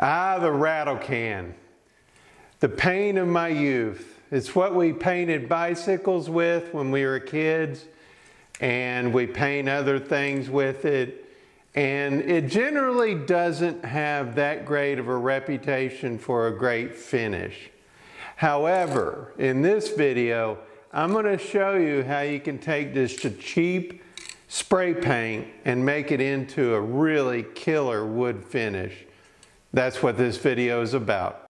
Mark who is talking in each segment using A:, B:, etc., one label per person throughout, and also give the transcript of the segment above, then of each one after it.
A: Ah, the rattle can. The pain of my youth. It's what we painted bicycles with when we were kids, and we paint other things with it. And it generally doesn't have that great of a reputation for a great finish. However, in this video, I'm going to show you how you can take this cheap spray paint and make it into a really killer wood finish. That's what this video is about.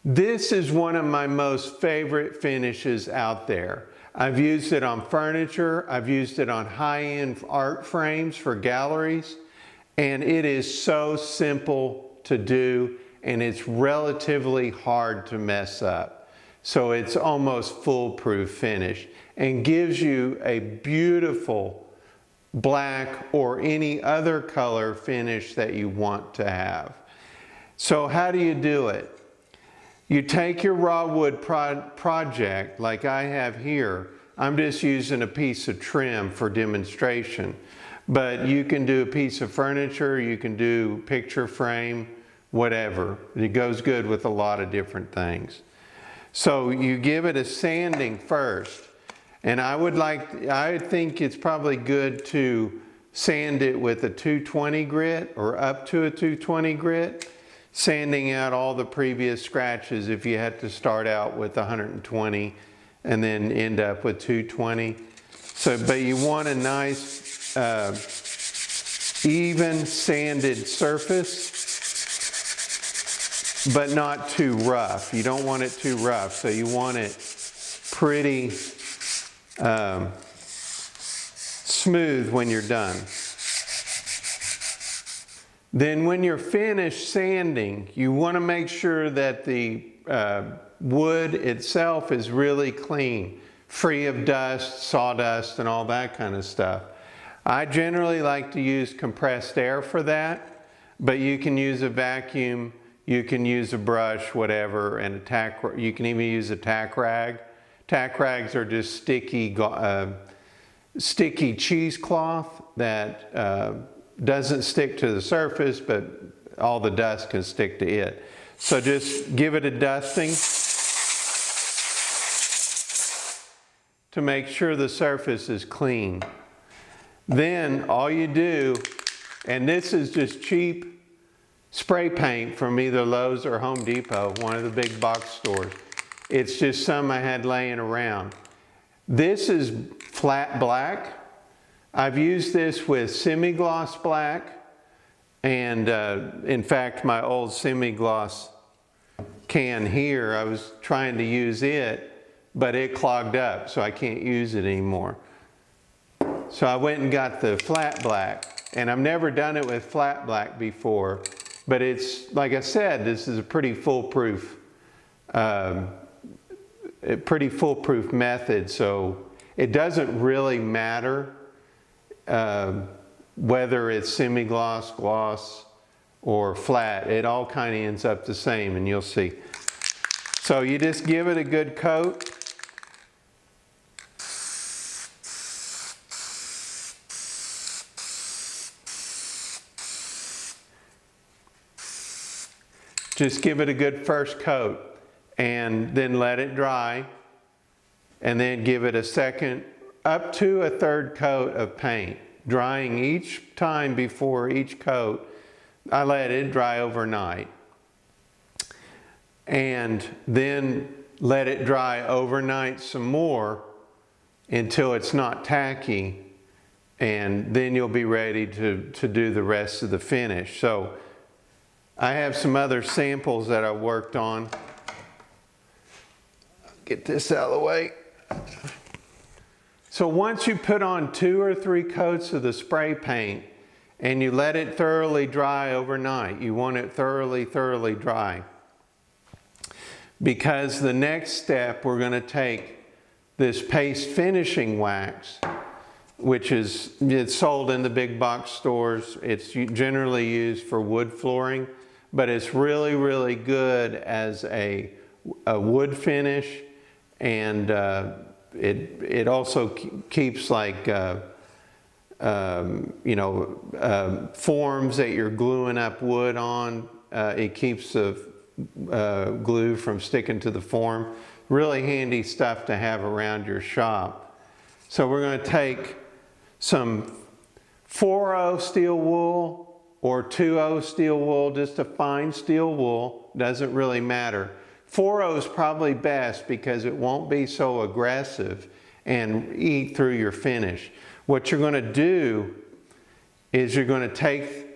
A: This is one of my most favorite finishes out there. I've used it on furniture, I've used it on high-end art frames for galleries, and it is so simple to do, and it's relatively hard to mess up. So it's almost foolproof finish and gives you a beautiful black or any other color finish that you want to have. So how do you do it? You take your raw wood project like I have here. I'm just using a piece of trim for demonstration, but you can do a piece of furniture, you can do picture frame, whatever. It goes good with a lot of different things. So you give it a sanding first, and I think it's probably good to sand it with a 220 grit or up to a 220 grit. Sanding out all the previous scratches if you had to start out with 120 and then end up with 220. So, but you want a nice even sanded surface, but not too rough. You don't want it too rough, so you want it pretty smooth when you're done. Then when you're finished sanding, you want to make sure that the wood itself is really clean, free of dust, sawdust, and all that kind of stuff. I generally like to use compressed air for that, but you can use a vacuum, you can use a brush, whatever, and you can even use a tack rag. Tack rags are just sticky cheesecloth that doesn't stick to the surface, but all the dust can stick to it. So just give it a dusting to make sure the surface is clean. Then all you do, and this is just cheap spray paint from either Lowe's or Home Depot, one of the big box stores. It's just some I had laying around. This is flat black. I've used this with semi-gloss black, and in fact my old semi-gloss can here, I was trying to use it, but it clogged up, so I can't use it anymore. So I went and got the flat black, and I've never done it with flat black before, but it's, like I said, this is a pretty foolproof method, so it doesn't really matter whether it's semi-gloss, gloss, or flat. It all kind of ends up the same, and you'll see. So you just give it a good coat. Just give it a good first coat, and then let it dry, and then give it a second, up to a third coat of paint, drying each time before each coat. I let it dry overnight, and then let it dry overnight some more until it's not tacky, and then you'll be ready to do the rest of the finish. So I have some other samples that I worked on. Get this out of the way. So once you put on 2 or 3 coats of the spray paint and you let it thoroughly dry overnight, you want it thoroughly dry, because the next step, we're going to take this paste finishing wax, which it's sold in the big box stores. It's generally used for wood flooring, but it's really good as a wood finish, and it also keeps like forms that you're gluing up wood on. It keeps the glue from sticking to the form. Really handy stuff to have around your shop. So we're going to take some 4/0 steel wool or 2/0 steel wool, just a fine steel wool, doesn't really matter. 4/0 is probably best because it won't be so aggressive and eat through your finish. What you're going to do is you're going to take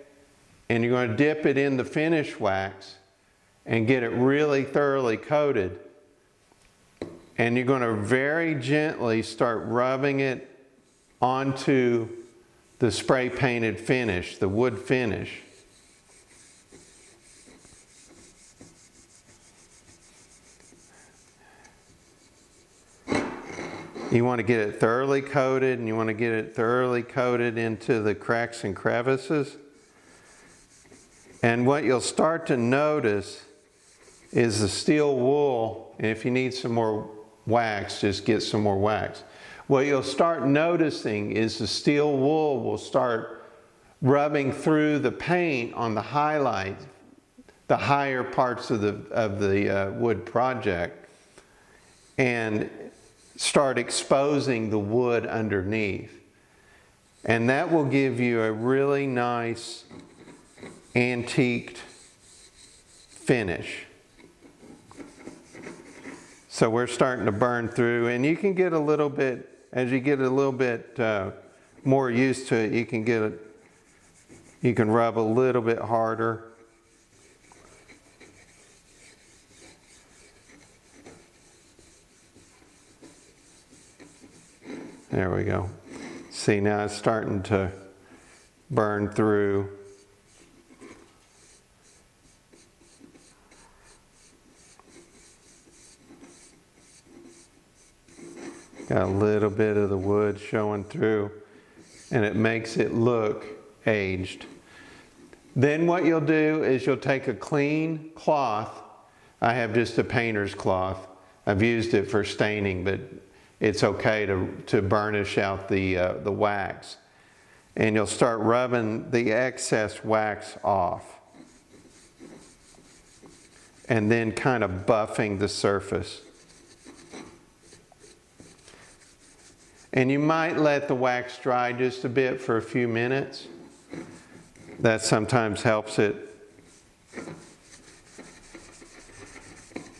A: and you're going to dip it in the finish wax and get it really thoroughly coated. And you're going to very gently start rubbing it onto the spray painted finish, the wood finish. You want to get it thoroughly coated, and you want to get it thoroughly coated into the cracks and crevices. And what you'll start to notice is the steel wool, and if you need some more wax, just get some more wax. What you'll start noticing is the steel wool will start rubbing through the paint on the highlights, the higher parts of the wood project, and start exposing the wood underneath. And that will give you a really nice antiqued finish. So we're starting to burn through, and you can get a little bit, as you get a little bit more used to it, you can rub a little bit harder. There we go. See, now it's starting to burn through. Got a little bit of the wood showing through, and it makes it look aged. Then what you'll do is you'll take a clean cloth. I have just a painter's cloth. I've used it for staining, but it's okay to burnish out the wax. And you'll start rubbing the excess wax off. And then kind of buffing the surface. And you might let the wax dry just a bit for a few minutes. That sometimes helps it.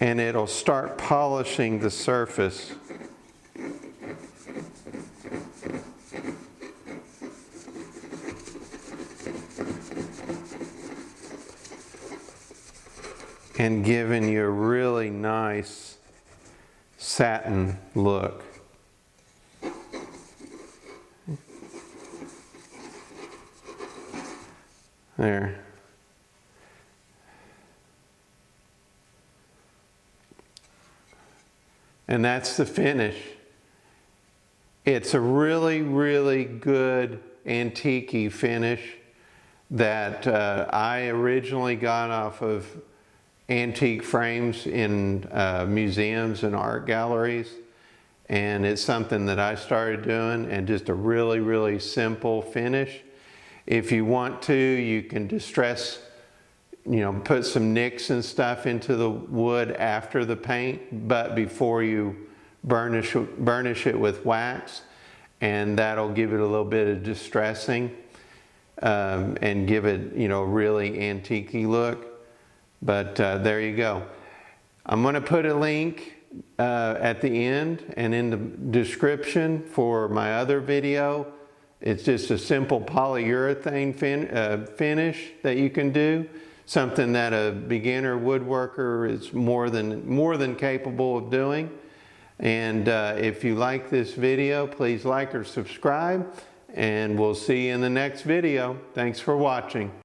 A: And it'll start polishing the surface. And giving you a really nice satin look. There. And that's the finish. It's a really, really good antique-y finish that I originally got off of antique frames in museums and art galleries. And it's something that I started doing, and just a really, really simple finish. If you want to, you can distress, put some nicks and stuff into the wood after the paint, but before you burnish it with wax, and that'll give it a little bit of distressing and give it, a really antique-y look. But there you go. I'm going to put a link at the end and in the description for my other video. It's just a simple polyurethane finish that you can do. Something that a beginner woodworker is more than capable of doing. And if you like this video, please like or subscribe. And we'll see you in the next video. Thanks for watching.